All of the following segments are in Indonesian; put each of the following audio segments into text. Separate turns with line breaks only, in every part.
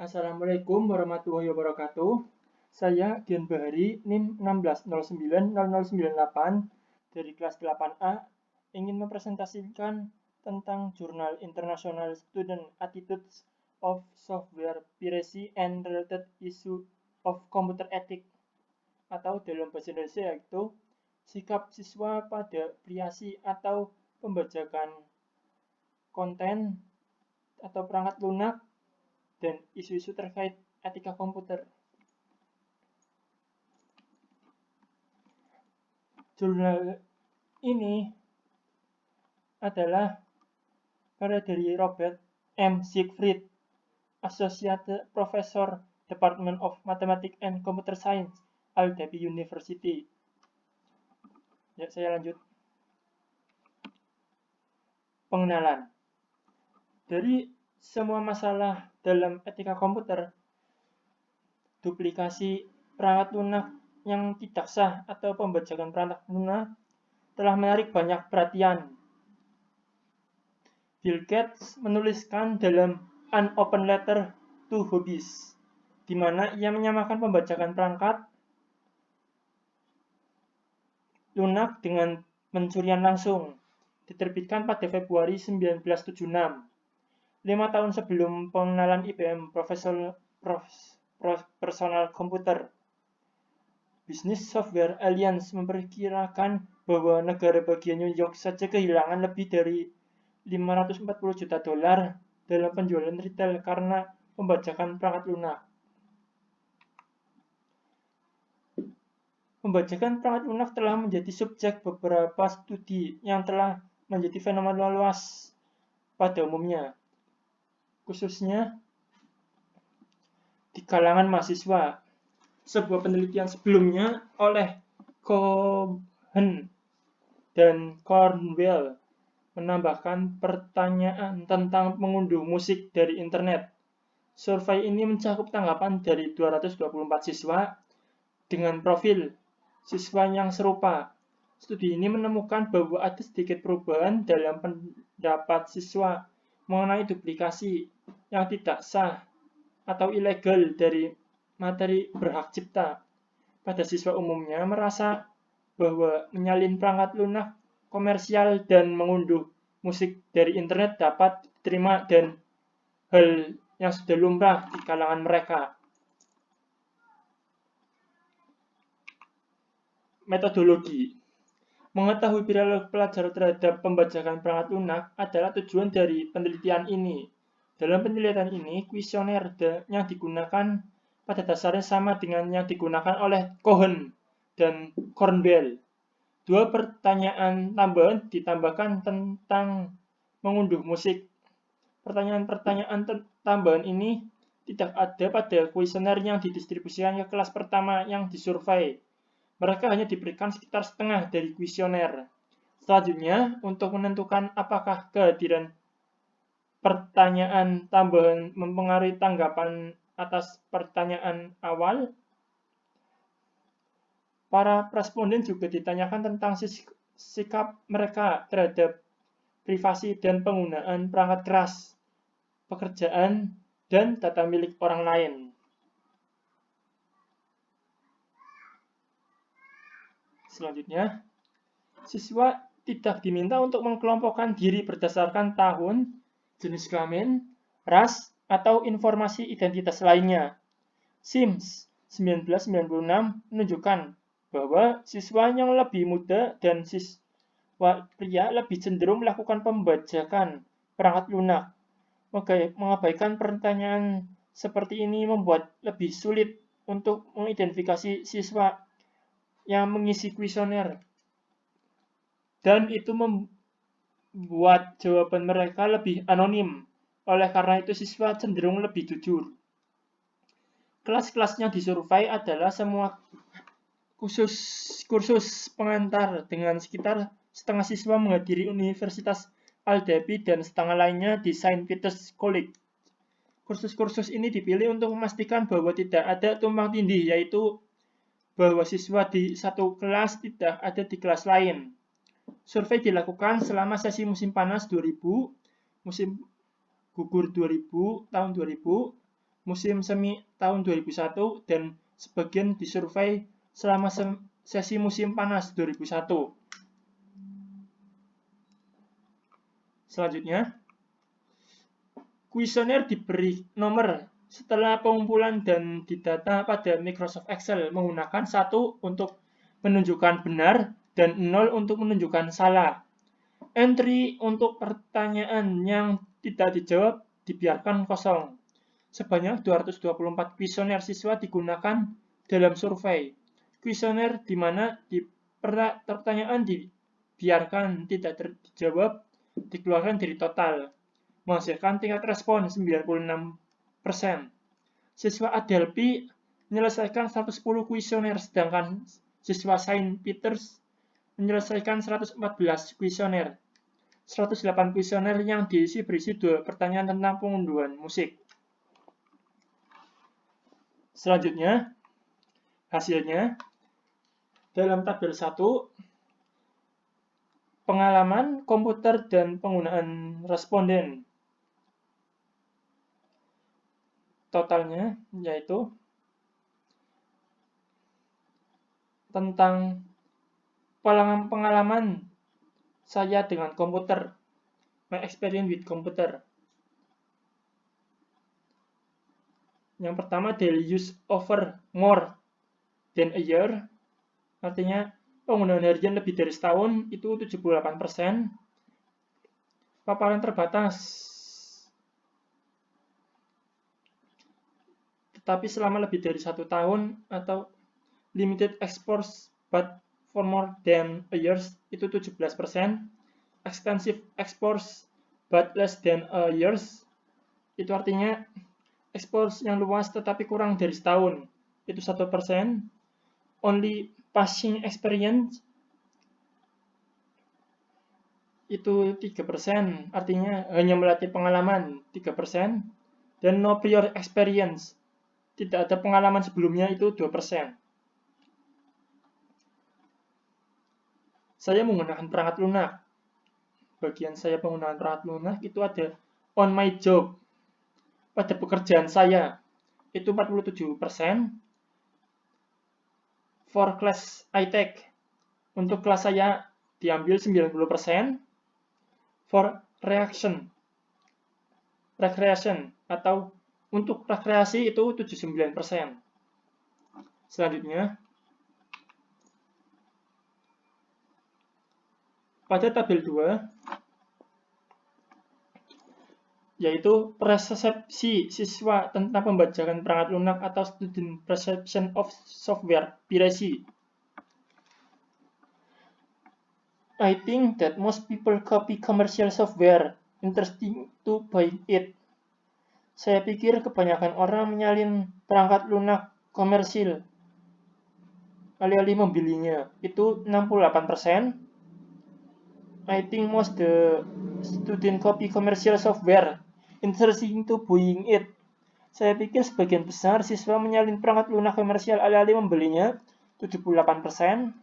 Assalamualaikum warahmatullahi wabarakatuh. Saya Dian Bahari, NIM 16090098 dari kelas 8A ingin mempresentasikan tentang Jurnal International Student Attitudes of Software Piracy and Related Issue of Computer Ethics, atau dalam bahasa Indonesia yaitu sikap siswa pada piracy atau pembajakan konten atau perangkat lunak dan isu-isu terkait etika komputer. Jurnal ini adalah karya dari Robert M. Siegfried, Associate Professor, Department of Mathematics and Computer Science, Al-Dhabi University. Ya, saya lanjut. Pengenalan. Dari semua masalah dalam etika komputer, duplikasi perangkat lunak yang tidak sah atau pembajakan perangkat lunak telah menarik banyak perhatian. Bill Gates menuliskan dalam An Open Letter to Hobbies, di mana ia menyamakan pembajakan perangkat lunak dengan pencurian langsung, diterbitkan pada Februari 1976. 5 tahun sebelum pengenalan IBM Personal Computer. Business Software Alliance memperkirakan bahwa negara bagian New York saja kehilangan lebih dari $540 juta dalam penjualan retail karena pembajakan perangkat lunak. Pembajakan perangkat lunak telah menjadi subjek beberapa studi yang telah menjadi fenomena luas pada umumnya, khususnya di kalangan mahasiswa. Sebuah penelitian sebelumnya oleh Cohen dan Cornwell menambahkan pertanyaan tentang mengunduh musik dari internet. Survei ini mencakup tanggapan dari 224 siswa dengan profil siswa yang serupa. Studi ini menemukan bahwa ada sedikit perubahan dalam pendapat siswa mengenai duplikasi yang tidak sah atau ilegal dari materi berhak cipta. Pada siswa umumnya merasa bahwa menyalin perangkat lunak komersial dan mengunduh musik dari internet dapat diterima dan hal yang sudah lumrah di kalangan mereka. Metodologi. Mengetahui perilaku pelajar terhadap pembajakan perangkat lunak adalah tujuan dari penelitian ini. Dalam penelitian ini, kuesioner yang digunakan pada dasarnya sama dengan yang digunakan oleh Cohen dan Cornwell. 2 pertanyaan tambahan ditambahkan tentang mengunduh musik. Pertanyaan-pertanyaan tambahan ini tidak ada pada kuesioner yang didistribusikan ke kelas pertama yang disurvei. Mereka hanya diberikan sekitar setengah dari kuesioner. Selanjutnya, untuk menentukan apakah kehadiran pertanyaan tambahan mempengaruhi tanggapan atas pertanyaan awal, para responden juga ditanyakan tentang sikap mereka terhadap privasi dan penggunaan perangkat keras, pekerjaan, dan data milik orang lain. Selanjutnya, siswa tidak diminta untuk mengkelompokkan diri berdasarkan tahun, jenis kelamin, ras, atau informasi identitas lainnya. Sims 1996 menunjukkan bahwa siswa yang lebih muda dan siswa pria lebih cenderung melakukan pembajakan perangkat lunak. Mengabaikan pertanyaan seperti ini membuat lebih sulit untuk mengidentifikasi siswa yang mengisi kuesioner, dan itu membuat jawaban mereka lebih anonim. Oleh karena itu, siswa cenderung lebih jujur. Kelas-kelas yang disurvei adalah semua kursus pengantar, dengan sekitar setengah siswa menghadiri Universitas Al-Dhabi dan setengah lainnya di Saint Peter's College. Kursus-kursus ini dipilih untuk memastikan bahwa tidak ada tumpang tindih, yaitu bahwa siswa di satu kelas tidak ada di kelas lain. Survei dilakukan selama sesi musim panas 2000, musim gugur 2000, tahun 2000, musim semi tahun 2001 dan sebagian disurvei selama sesi musim panas 2001. Selanjutnya, kuesioner diberi nomor setelah pengumpulan dan didata pada Microsoft Excel menggunakan 1 untuk menunjukkan benar dan 0 untuk menunjukkan salah. Entry untuk pertanyaan yang tidak dijawab dibiarkan kosong. Sebanyak 224 kuesioner siswa digunakan dalam survei. Kuesioner di mana pertanyaan dibiarkan tidak dijawab dikeluarkan dari total, menghasilkan tingkat respon 96%. Siswa Adelphi menyelesaikan 110 kuesioner, sedangkan siswa Saint Peters menyelesaikan 114 kuesioner. 108 kuesioner yang berisi 2 pertanyaan tentang pengunduhan musik. Selanjutnya, hasilnya dalam tabel 1, pengalaman komputer dan penggunaan responden. Totalnya yaitu tentang pengalaman saya dengan komputer, my experience with computer. Yang pertama, daily use over more than a year, artinya penggunaan harian lebih dari setahun itu 78%. Paparan terbatas, tetapi selama lebih dari 1 tahun, atau limited exposure but for more than a year itu 17%. Extensive exposure but less than a year itu artinya exposure yang luas tetapi kurang dari setahun itu 1%. Only passing experience itu 3%, artinya hanya melatih pengalaman 3%. Dan no prior experience, tidak ada pengalaman sebelumnya, itu 2%. Saya menggunakan perangkat lunak. Bagian saya penggunaan perangkat lunak itu ada on my job, pada pekerjaan saya itu 47%. For class I take, untuk kelas saya diambil 90%. For recreation atau untuk rekreasi itu 79%. Selanjutnya, pada tabel 2, yaitu persepsi siswa tentang pembajakan perangkat lunak atau student perception of software piracy. I think that most people copy commercial software interesting to buy it. Saya pikir kebanyakan orang menyalin perangkat lunak komersil alih-alih membelinya, itu 68%. I think most the student copy commercial software interesting to buying it. Saya pikir sebagian besar siswa menyalin perangkat lunak komersial alih-alih membelinya, 78%.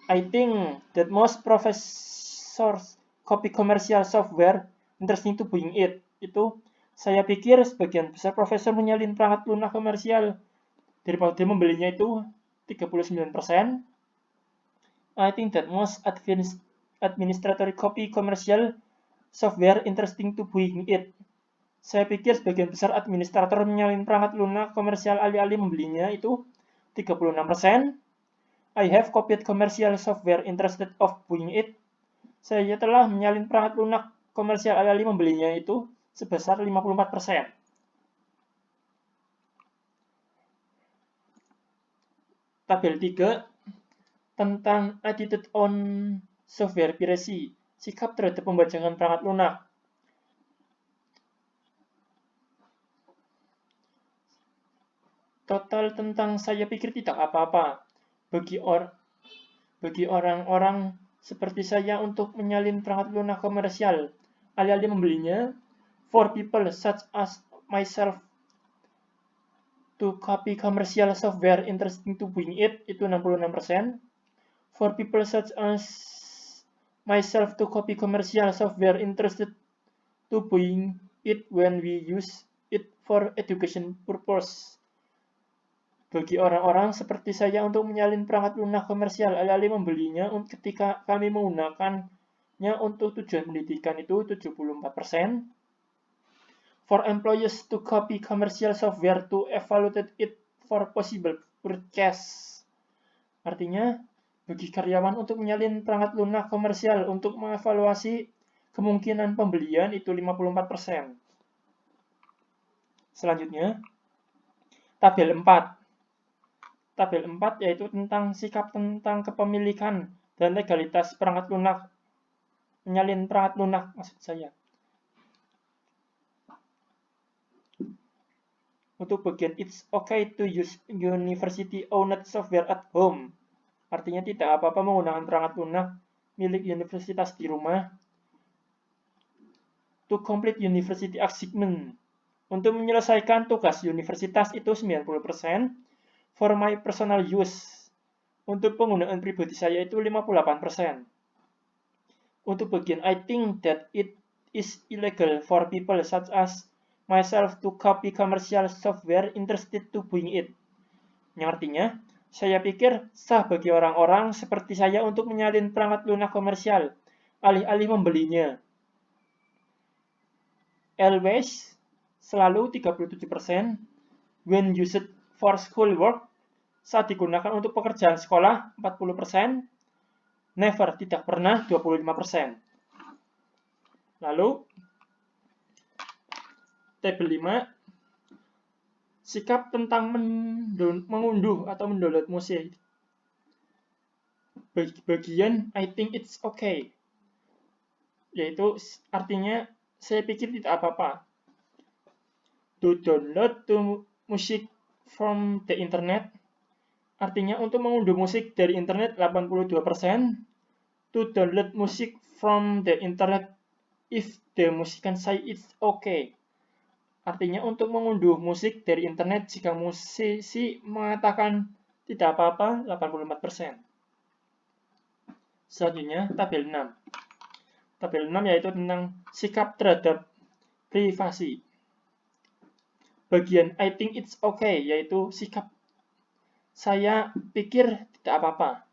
I think that most professors copy commercial software interesting to buying it. Itu saya pikir sebagian besar profesor menyalin perangkat lunak komersial daripada membelinya, itu 39%. I think that most administrator copy commercial software interesting to buying it. Saya pikir sebagian besar administrator menyalin perangkat lunak komersial alih-alih membelinya, itu 36%. I have copied commercial software interested of buying it. Saya telah menyalin perangkat lunak komersial alih-alih membelinya, itu sebesar 54%. Tabel 3 tentang attitude on software piracy, sikap terhadap pembajakan perangkat lunak. Total tentang saya pikir tidak apa-apa bagi orang-orang seperti saya untuk menyalin perangkat lunak komersial alih-alih membelinya. For people such as myself to copy commercial software interesting to buying it, itu 66%. For people such as myself to copy commercial software interested to buying it when we use it for education purpose. Bagi orang-orang seperti saya untuk menyalin perangkat lunak komersial, alih-alih membelinya ketika kami menggunakannya untuk tujuan pendidikan itu 74%. For employees to copy commercial software to evaluate it for possible purchase. Artinya, bagi karyawan untuk menyalin perangkat lunak komersial untuk mengevaluasi kemungkinan pembelian itu 54%. Selanjutnya, tabel 4. Tabel 4 yaitu tentang sikap tentang kepemilikan dan legalitas perangkat lunak, menyalin perangkat lunak maksud saya. Untuk bagian it's okay to use university-owned software at home. Artinya tidak apa-apa menggunakan perangkat lunak milik universitas di rumah. To complete university assignment. Untuk menyelesaikan tugas universitas itu 90%. For my personal use. Untuk penggunaan pribadi saya itu 58%. Untuk bagian I think that it is illegal for people such as myself to copy commercial software interested to buying it. Yang artinya, saya pikir sah bagi orang-orang seperti saya untuk menyalin perangkat lunak komersial, alih-alih membelinya. Always, selalu 37%. When used for school work, saat digunakan untuk pekerjaan sekolah 40%. Never, tidak pernah 25%. Lalu, tabel 5, sikap tentang mengunduh atau mendownload musik. Bagian I think it's okay, yaitu artinya saya pikir tidak apa-apa. To download music from the internet, artinya untuk mengunduh musik dari internet 82%. To download music from the internet if the musician say it's okay. Artinya untuk mengunduh musik dari internet jika musisi mengatakan tidak apa-apa 84%. Selanjutnya tabel 6. Tabel 6 yaitu tentang sikap terhadap privasi. Bagian I think it's okay yaitu sikap saya pikir tidak apa-apa.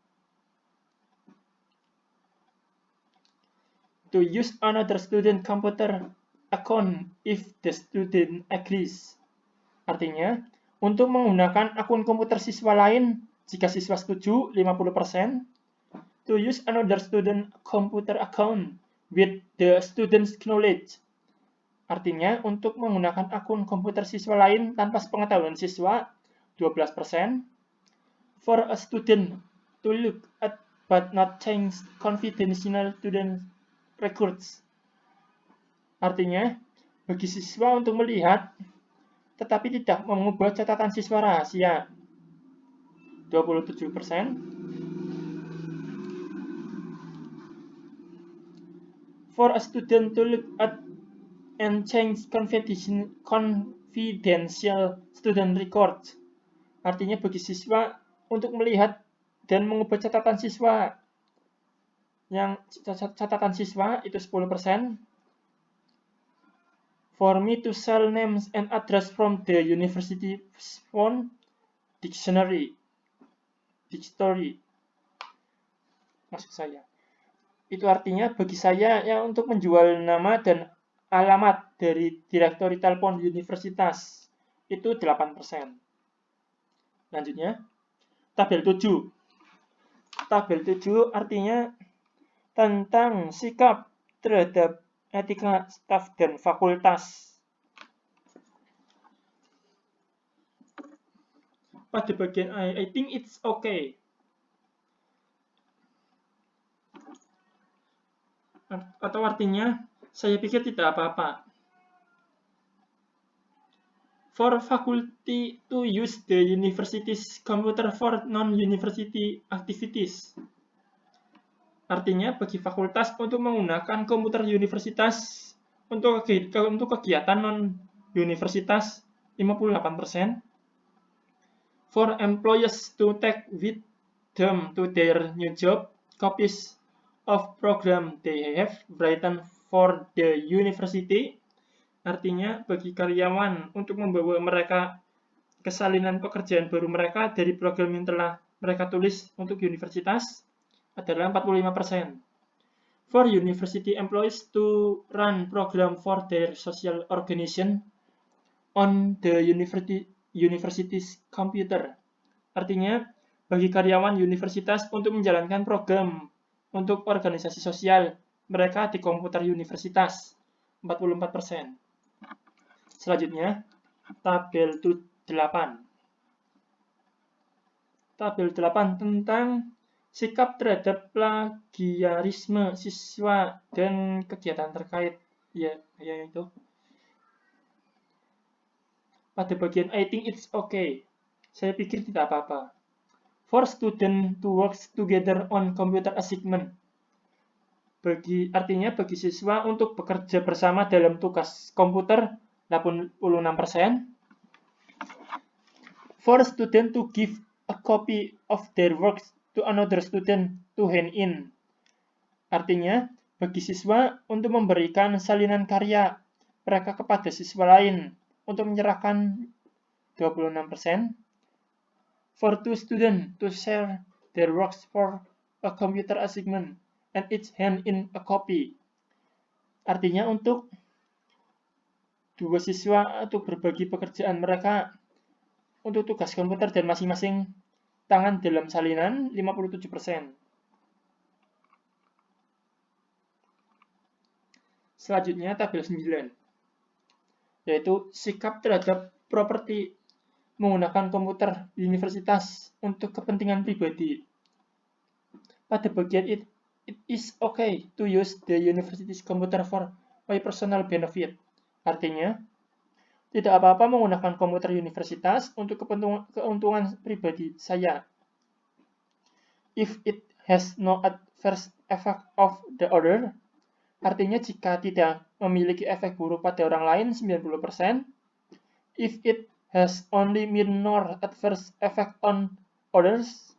To use another student computer account if the student agrees. Artinya, untuk menggunakan akun komputer siswa lain jika siswa setuju 50%. To use another student computer account with the student's knowledge. Artinya, untuk menggunakan akun komputer siswa lain tanpa sepengetahuan siswa 12%. For a student to look at but not change confidential student records. Artinya, bagi siswa untuk melihat tetapi tidak mengubah catatan siswa rahasia 27%. For a student to look at and change confidential student records. Artinya bagi siswa untuk melihat dan mengubah catatan siswa itu 10%. For me to sell names and address from the university phone dictionary. Maksud saya. Itu artinya bagi saya yang untuk menjual nama dan alamat dari direktori telepon universitas itu 8%. Lanjutnya, tabel 7. Tabel 7 artinya tentang sikap terhadap etika staf dan fakultas. Pada bagian I think it's okay. Atau artinya, saya pikir tidak apa-apa. For faculty to use the university's computer for non-university activities. Artinya, bagi fakultas untuk menggunakan komputer universitas untuk kegiatan non-universitas 58%. For employees to take with them to their new job copies of program they have written for the university Artinya bagi karyawan untuk membawa mereka ke salinan pekerjaan baru mereka dari program yang telah mereka tulis untuk universitas adalah 45%. For university employees to run program for their social organization on the university's computer. Artinya, bagi karyawan universitas untuk menjalankan program untuk organisasi sosial mereka di komputer universitas, 44%. Selanjutnya, tabel 8. Tabel 8 tentang sikap terhadap plagiarisme siswa dan kegiatan terkait. Ya itu. Pada bagian I think it's okay. Saya pikir tidak apa-apa. For student to work together on computer assignment. Artinya bagi siswa untuk bekerja bersama dalam tugas komputer 86%. For student to give a copy of their works to another student to hand in. Artinya, bagi siswa untuk memberikan salinan karya mereka kepada siswa lain untuk menyerahkan 26%. For two students to share their works for a computer assignment and each hand in a copy. Artinya untuk dua siswa untuk berbagi pekerjaan mereka untuk tugas komputer dan masing-masing tangan dalam salinan 57%. Selanjutnya tabel 9, yaitu sikap terhadap properti menggunakan komputer universitas untuk kepentingan pribadi. Pada bagian it is okay to use the university's computer for my personal benefit. Artinya, tidak apa-apa menggunakan komputer universitas untuk keuntungan pribadi saya. If it has no adverse effect of the other, artinya jika tidak memiliki efek buruk pada orang lain 90%. If it has only minor adverse effect on others,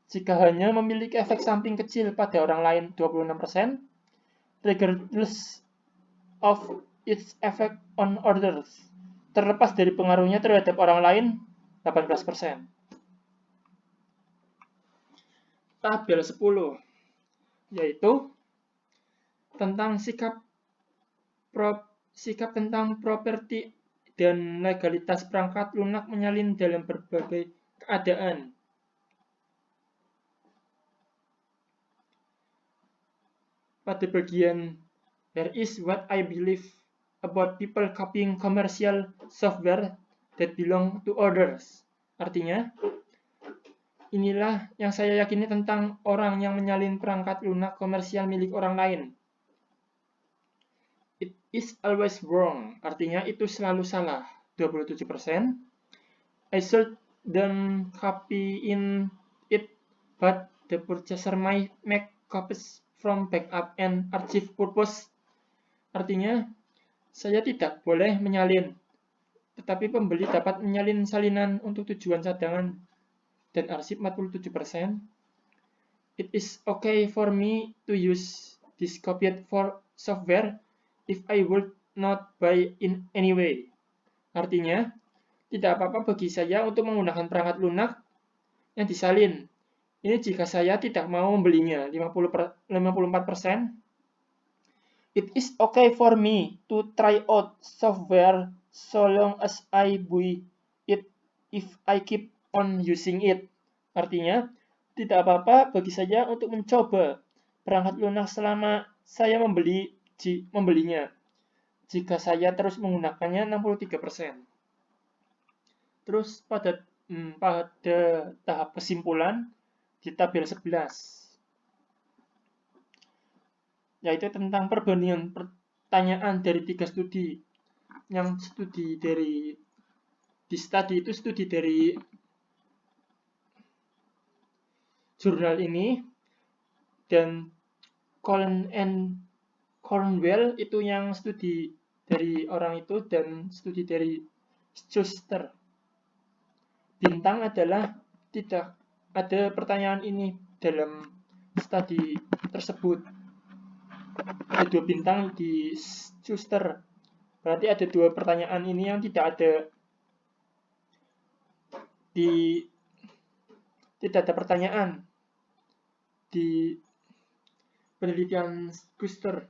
jika hanya memiliki efek samping kecil pada orang lain 26%, regardless of its effect on others, terlepas dari pengaruhnya terhadap orang lain 18%. Tabel 10, yaitu tentang sikap tentang properti dan legalitas perangkat lunak menyalin dalam berbagai keadaan. Pada bagian there is what I believe about people copying commercial software that belong to others. Artinya, inilah yang saya yakini tentang orang yang menyalin perangkat lunak komersial milik orang lain. It is always wrong, artinya itu selalu salah, 27%. I should then copy in it, but the purchaser might make copies from backup and archive purpose. Artinya, saya tidak boleh menyalin, tetapi pembeli dapat menyalin salinan untuk tujuan cadangan dan arsip 47%. It is okay for me to use this copied for software if I would not buy in any way. Artinya, tidak apa-apa bagi saya untuk menggunakan perangkat lunak yang disalin. Ini jika saya tidak mau membelinya, 54%. It is okay for me to try out software so long as I buy it if I keep on using it. Artinya, tidak apa-apa bagi saya untuk mencoba perangkat lunak selama saya membelinya. Jika saya terus menggunakannya 63%. Terus pada tahap kesimpulan di tabel 11, yaitu tentang perbandingan pertanyaan dari 3 studi. Yang studi dari jurnal ini, dan Colin and Cornwell itu yang studi dari orang itu, dan studi dari Schuster. Bintang adalah tidak ada pertanyaan ini dalam studi tersebut. Ada 2 bintang di Schuster. Berarti ada 2 pertanyaan ini yang tidak ada pertanyaan di penelitian Kuster.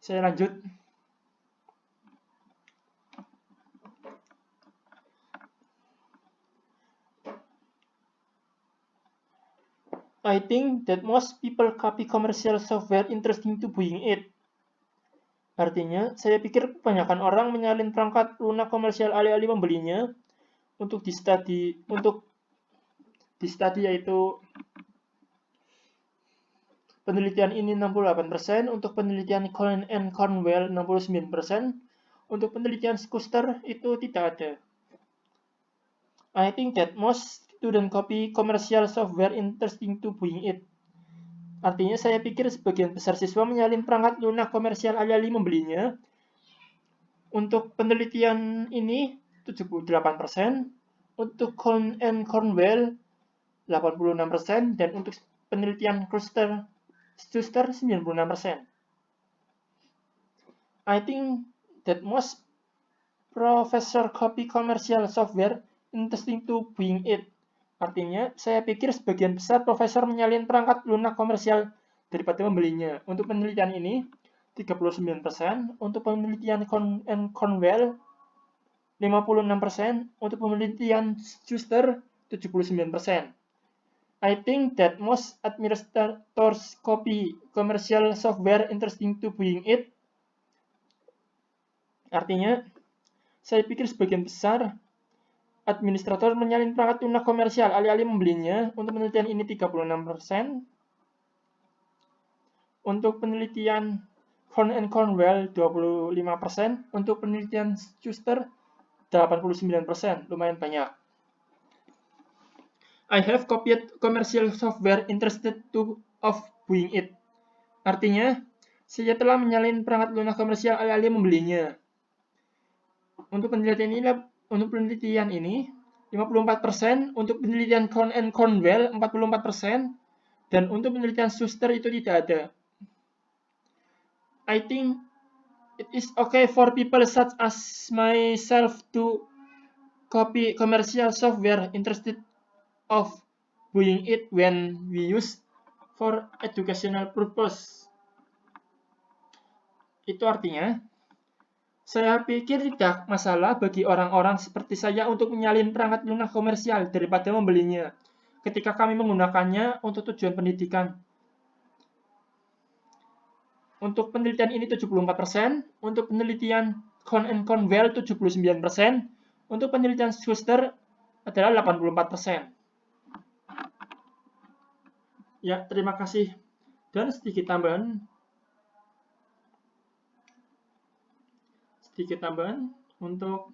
Saya lanjut. I think that most people copy commercial software interesting to buying it. Artinya, saya pikir kebanyakan orang menyalin perangkat lunak komersial alih-alih membelinya untuk di study yaitu penelitian ini 68%, untuk penelitian Cohen and Cornwell 69%, untuk penelitian Kuster itu tidak ada. I think that most student copy commercial software interesting to buying it. Artinya saya pikir sebagian besar siswa menyalin perangkat lunak komersial alih-alih membelinya. Untuk penelitian ini 78%, untuk Cohen and Cornwell 86%, dan untuk penelitian Kuster 96%. I think that most professor copy commercial software interesting to buying it. Artinya, saya pikir sebagian besar profesor menyalin perangkat lunak komersial daripada membelinya. Untuk penelitian ini 39%, untuk penelitian Cohen and Cornwell 56%, untuk penelitian Schuster 79%. I think that most administrators copy commercial software interesting to buying it. Artinya, saya pikir sebagian besar administrator menyalin perangkat lunak komersial alih-alih membelinya. Untuk penelitian ini 36%. Untuk penelitian Cohen and Cornwell 25%. Untuk penelitian Schuster 89%. Lumayan banyak. I have copied commercial software interested of buying it. Artinya, saya telah menyalin perangkat lunak komersial alih-alih membelinya. Untuk penelitian ini 54%, untuk penelitian Cohen and Cornwell 44%, dan untuk penelitian Schuster itu tidak ada. I think it is okay for people such as myself to copy commercial software interested of buying it when we use for educational purpose. Itu artinya, saya pikir tidak masalah bagi orang-orang seperti saya untuk menyalin perangkat lunak komersial daripada membelinya ketika kami menggunakannya untuk tujuan pendidikan. Untuk penelitian ini 74%, untuk penelitian Cohen and Cornwell 79%, untuk penelitian Schuster adalah 84%. Ya, terima kasih. Dan sedikit tambahan untuk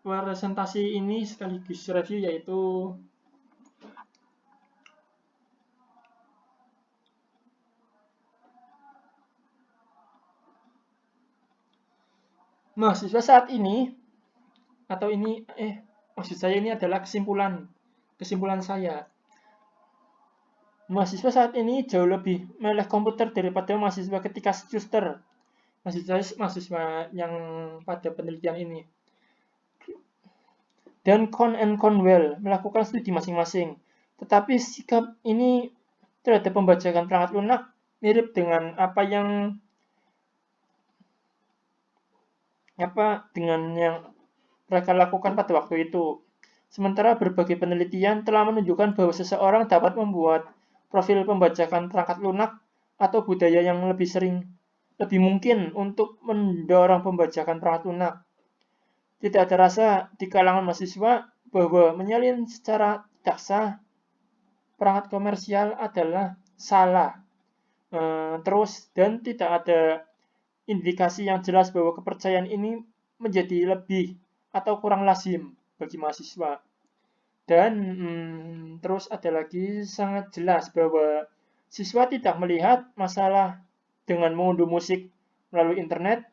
presentasi ini sekaligus review, yaitu mahasiswa saat ini, atau ini maksud saya ini adalah kesimpulan saya. Mahasiswa saat ini jauh lebih melek komputer daripada mahasiswa ketika Schuster, mahasiswa yang pada penelitian ini. Dan Cohen and Cornwell melakukan studi masing-masing. Tetapi sikap ini terhadap pembajakan perangkat lunak mirip dengan apa yang mereka lakukan pada waktu itu. Sementara berbagai penelitian telah menunjukkan bahwa seseorang dapat membuat profil pembajakan perangkat lunak atau budaya yang lebih mungkin untuk mendorong pembajakan perangkat lunak. Tidak ada rasa di kalangan mahasiswa bahwa menyalin secara tidak sah perangkat komersial adalah salah. Dan tidak ada indikasi yang jelas bahwa kepercayaan ini menjadi lebih atau kurang lazim bagi mahasiswa. Dan terus ada lagi sangat jelas bahwa siswa tidak melihat masalah dengan mengunduh musik melalui internet.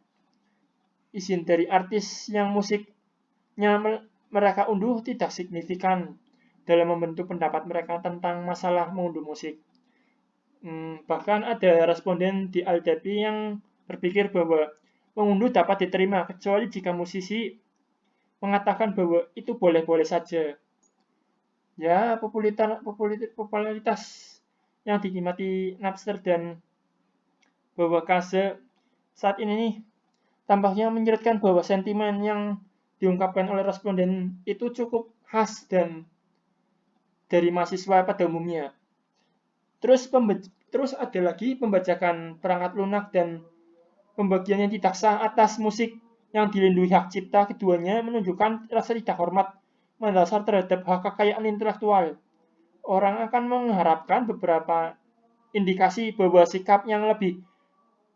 Izin dari artis yang musiknya mereka unduh tidak signifikan dalam membentuk pendapat mereka tentang masalah mengunduh musik. Bahkan ada responden di Aldapi yang berpikir bahwa mengunduh dapat diterima kecuali jika musisi mengatakan bahwa itu boleh-boleh saja. Ya, popularitas yang dinikmati Napster dan bahwa Kaze saat ini nih tampaknya menyeratkan bahwa sentimen yang diungkapkan oleh responden itu cukup khas dan dari mahasiswa pada umumnya. Terus ada lagi pembajakan perangkat lunak dan pembagian yang tidak sah atas musik yang dilindungi hak cipta. Keduanya menunjukkan rasa tidak hormat mendasar terhadap hak kekayaan intelektual. Orang akan mengharapkan beberapa indikasi bahwa sikap yang lebih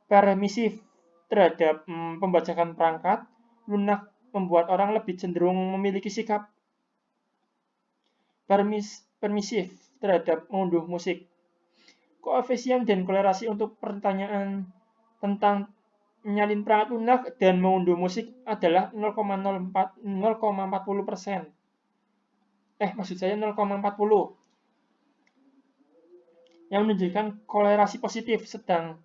permisif terhadap pembajakan perangkat lunak membuat orang lebih cenderung memiliki sikap permisif terhadap mengunduh musik. Koefisien dan kolerasi untuk pertanyaan tentang menyalin perangkat lunak dan mengunduh musik adalah 0,40%. Maksud saya 0,40 yang menunjukkan kolerasi positif, sedang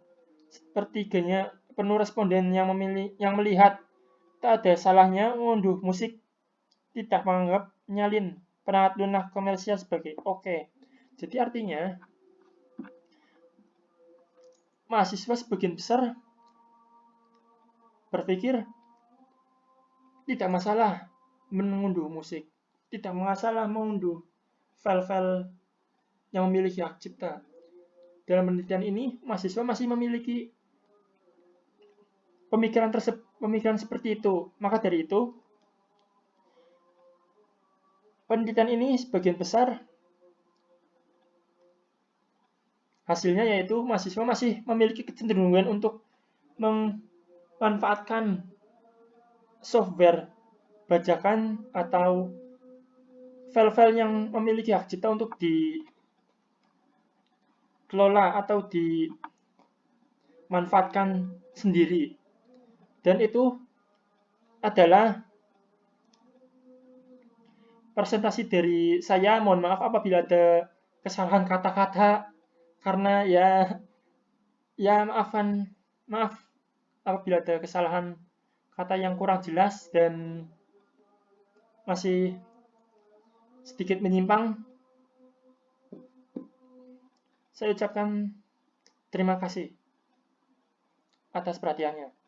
sepertiganya penuh responden yang melihat tak ada salahnya mengunduh musik tidak menganggap menyalin perangkat lunak komersial sebagai oke. Jadi artinya mahasiswa sebagian besar berpikir tidak masalah mengunduh musik, tidak masalah mengunduh file-file yang memiliki hak cipta. Dalam penelitian ini, mahasiswa masih memiliki pemikiran seperti itu. Maka dari itu, penelitian ini sebagian besar hasilnya yaitu mahasiswa masih memiliki kecenderungan untuk memanfaatkan software bajakan atau file-file yang memiliki hak cipta untuk dikelola atau dimanfaatkan sendiri. Dan itu adalah presentasi dari saya. Mohon maaf apabila ada kesalahan kata-kata karena maaf apabila ada kesalahan kata yang kurang jelas dan masih sedikit menyimpang. Saya ucapkan terima kasih atas perhatiannya.